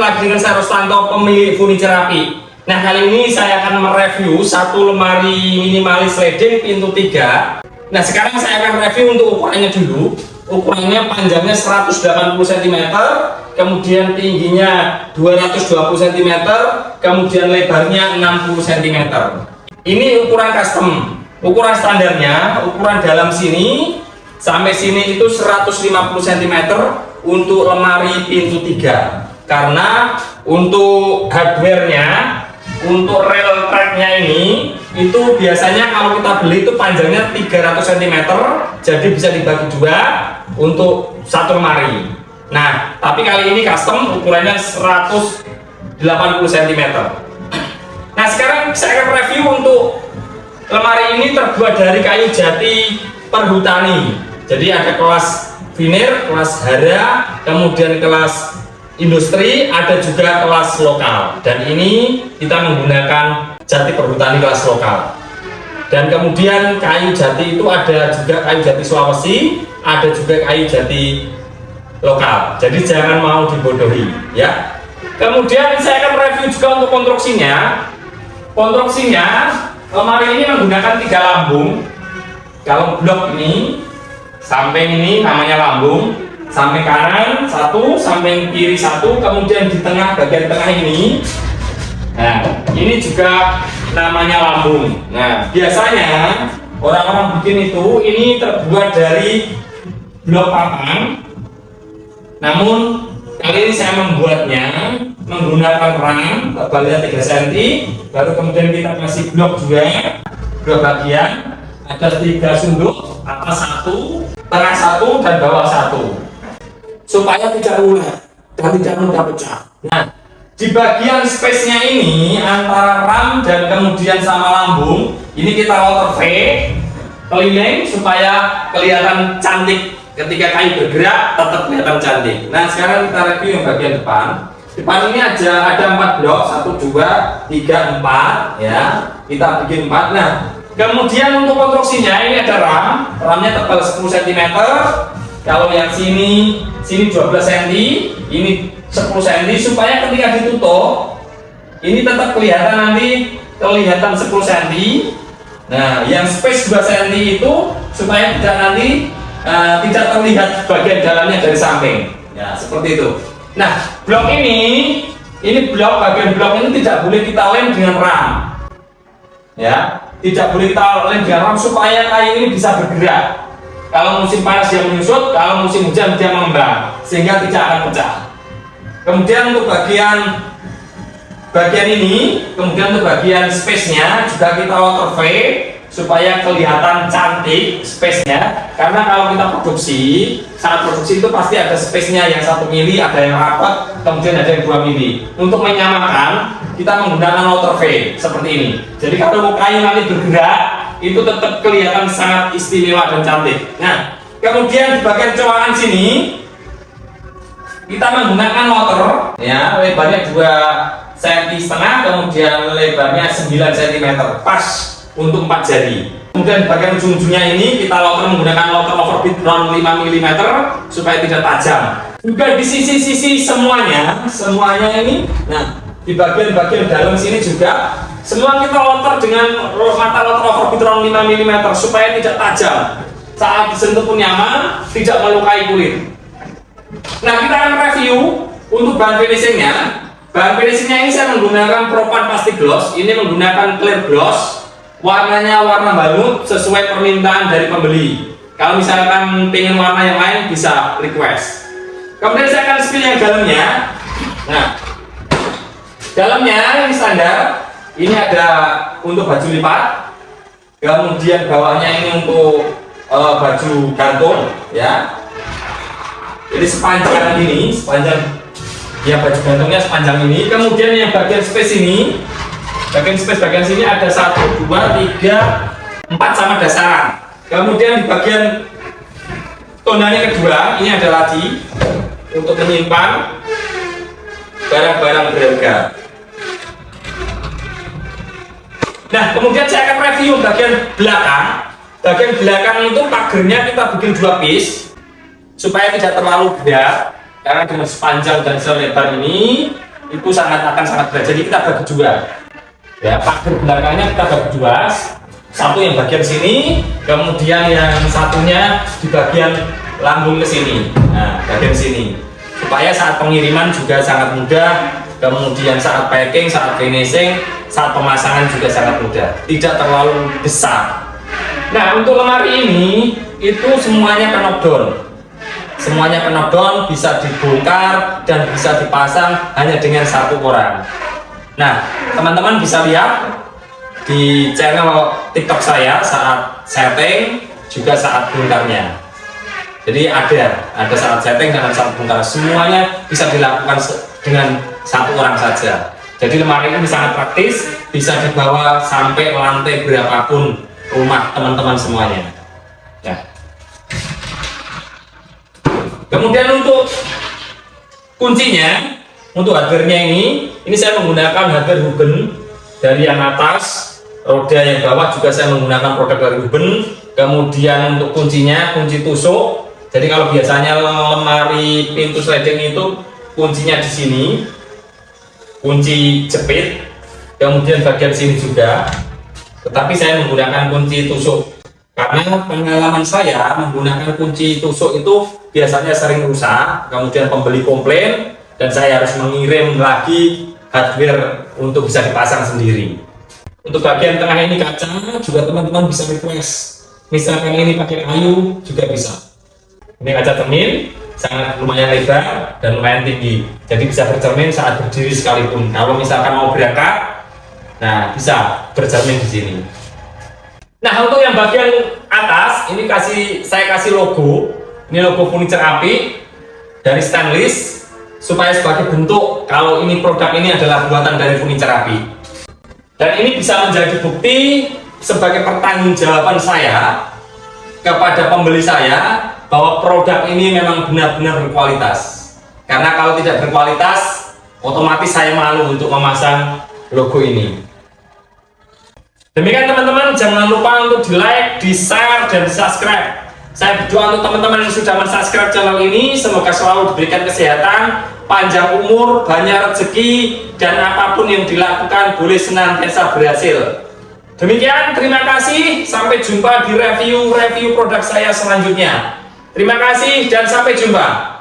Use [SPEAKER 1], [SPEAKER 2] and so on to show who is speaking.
[SPEAKER 1] lagi dengan saya Rostanto, pemilik furniture Rapi. Nah, kali ini saya akan mereview satu lemari minimalis sliding pintu 3. Nah, sekarang saya akan review untuk ukurannya dulu. Ukurannya panjangnya 180 cm, kemudian tingginya 220 cm, kemudian lebarnya 60 cm. Ini ukuran custom. Ukuran standarnya, ukuran dalam sini sampai sini itu 150 cm untuk lemari pintu 3. Karena untuk hardware-nya, untuk rel tracknya ini itu biasanya kalau kita beli itu panjangnya 300 cm, jadi bisa dibagi dua untuk satu lemari. Nah, tapi kali ini custom ukurannya 180 cm. Nah, sekarang saya akan review untuk lemari ini terbuat dari kayu jati perhutani. Jadi ada kelas veneer, kelas hara, kemudian kelas industri, ada juga kelas lokal. Dan ini kita menggunakan jati perhutani kelas lokal. Dan kemudian kayu jati itu ada juga kayu jati Sulawesi, ada juga kayu jati lokal. Jadi jangan mau dibodohi, ya. Kemudian saya akan review juga untuk konstruksinya. Konstruksinya lemari ini menggunakan 3 lambung. Kalau blok ini, samping ini namanya lambung. Samping kanan 1, samping kiri 1, kemudian di tengah, bagian tengah ini, nah ini juga namanya lambung. Nah, biasanya orang-orang bikin itu ini terbuat dari blok papan, namun kali ini saya membuatnya menggunakan ram tebalnya 3 cm, baru kemudian kita kasih blok juga, blok bagian, ada 3 sudut, atas 1, tengah 1, dan bawah 1, supaya tidak ulet dan tidak mudah pecah. Nah, di bagian space-nya ini antara ram dan kemudian sama lambung, ini kita waterfake keliling supaya kelihatan cantik. Ketika kayu bergerak tetap kelihatan cantik. Nah, sekarang kita review yang bagian depan. Depan ini ada 4 blok, 1, 2, 3, 4, ya. Kita bikin 4. Nah, kemudian untuk konstruksinya ini ada ram, ramnya tebal 10 cm. Kalau yang sini 12 cm, ini 10 cm, supaya ketika ditutup ini tetap kelihatan, nanti kelihatan 10 cm. Nah, yang space 2 cm itu supaya tidak nanti tidak terlihat bagian dalamnya dari samping. Ya, seperti itu. Nah, blok ini blok, bagian blok ini tidak boleh kita lem dengan ram. Ya, tidak boleh kita lem dengan ram supaya kayu ini bisa bergerak. Kalau musim panas dia menyusut, kalau musim hujan dia mengembang, sehingga tidak akan pecah. Kemudian untuk bagian ini, kemudian untuk bagian space-nya juga kita waterfake supaya kelihatan cantik space-nya. Karena kalau kita saat produksi itu pasti ada space-nya yang 1 mili, ada yang rapat, kemudian ada yang 2 mili. Untuk menyamakan, kita menggunakan waterfake seperti ini. Jadi kalau kayu nanti bergerak, itu tetap kelihatan sangat istimewa dan cantik. Nah, kemudian di bagian cowakan sini kita menggunakan motor, ya, lebarnya 2,5 cm, kemudian lebarnya 9 cm, pas untuk 4 jari. Kemudian bagian ujung-ujungnya ini kita menggunakan loker overbit round 5 mm supaya tidak tajam. Juga di sisi-sisi semuanya ini, nah di bagian-bagian dalam sini juga semua kita lontar dengan mata loker overbit round 5 mm supaya tidak tajam. Saat disentuh pun nyaman, tidak melukai kulit. Nah, kita akan review untuk bahan finishingnya. Bahan finishingnya ini saya menggunakan Propan Plastic Gloss. Ini menggunakan clear gloss. Warnanya warna balut sesuai permintaan dari pembeli. Kalau misalkan pengen warna yang lain bisa request. Kemudian saya akan spill yang dalamnya. Nah, dalamnya ini standar. Ini ada untuk baju lipat. Kemudian bawahnya ini untuk baju gantung, ya. Jadi sepanjang ya baju gantungnya sepanjang ini. Kemudian yang bagian space ini, bagian sini ada 1, 2, 3, 4 sama dasaran. Kemudian di bagian tondannya kedua ini ada laci untuk menyimpan barang-barang berharga. Nah, kemudian saya akan review bagian belakang. Bagian belakang itu pagernya kita bikin 2 piece supaya tidak terlalu berat. Karena dengan sepanjang dan selebar ini itu akan sangat berat. Jadi kita bagi dua. Ya, pagar belakangnya kita bagi dua. Satu yang bagian sini, kemudian yang satunya di bagian lambung ke sini. Nah, bagian sini. Supaya saat pengiriman juga sangat mudah, kemudian saat packing, saat finishing, saat pemasangan juga sangat mudah. Tidak terlalu besar. Nah, untuk lemari ini itu semuanya knockdown. Semuanya knockdown, bisa dibongkar dan bisa dipasang hanya dengan satu orang. Nah, teman-teman bisa lihat di channel TikTok saya saat setting juga saat bongkarnya. Jadi ada saat setting dan saat bongkar, semuanya bisa dilakukan dengan satu orang saja. Jadi lemari ini sangat praktis, bisa dibawa sampai lantai berapapun rumah teman-teman semuanya. Ya. Kemudian untuk kuncinya, untuk hardware-nya ini saya menggunakan hardware Huben dari yang atas. Roda yang bawah juga saya menggunakan produk dari Huben. Kemudian untuk kuncinya, kunci tusuk. Jadi kalau biasanya lemari pintu sliding itu kuncinya di sini, kunci jepit. Kemudian bagian sini juga. Tetapi saya menggunakan kunci tusuk karena pengalaman saya menggunakan kunci tusuk itu biasanya sering rusak. Kemudian pembeli komplain dan saya harus mengirim lagi hardware untuk bisa dipasang sendiri. Untuk bagian tengah ini kaca juga teman-teman bisa request, misalkan ini pakai kayu juga bisa. Ini kaca cermin sangat lumayan lebar dan lumayan tinggi, jadi bisa bercermin saat berdiri sekalipun. Kalau misalkan mau berangkat, nah bisa bercermin di sini. Nah, untuk yang bagian atas ini saya kasih logo. Ini logo furniture Api dari stainless supaya sebagai bentuk kalau ini produk ini adalah buatan dari furniture Api. Dan ini bisa menjadi bukti sebagai pertanggungjawaban saya kepada pembeli saya bahwa produk ini memang benar-benar berkualitas. Karena kalau tidak berkualitas, otomatis saya malu untuk memasang logo ini. Demikian teman-teman, jangan lupa untuk di like, di share, dan di subscribe. Saya berdoa untuk teman-teman yang sudah mensubscribe channel ini, semoga selalu diberikan kesehatan, panjang umur, banyak rezeki, dan apapun yang dilakukan boleh senantiasa berhasil. Demikian, terima kasih, sampai jumpa di review produk saya selanjutnya. Terima kasih dan sampai jumpa.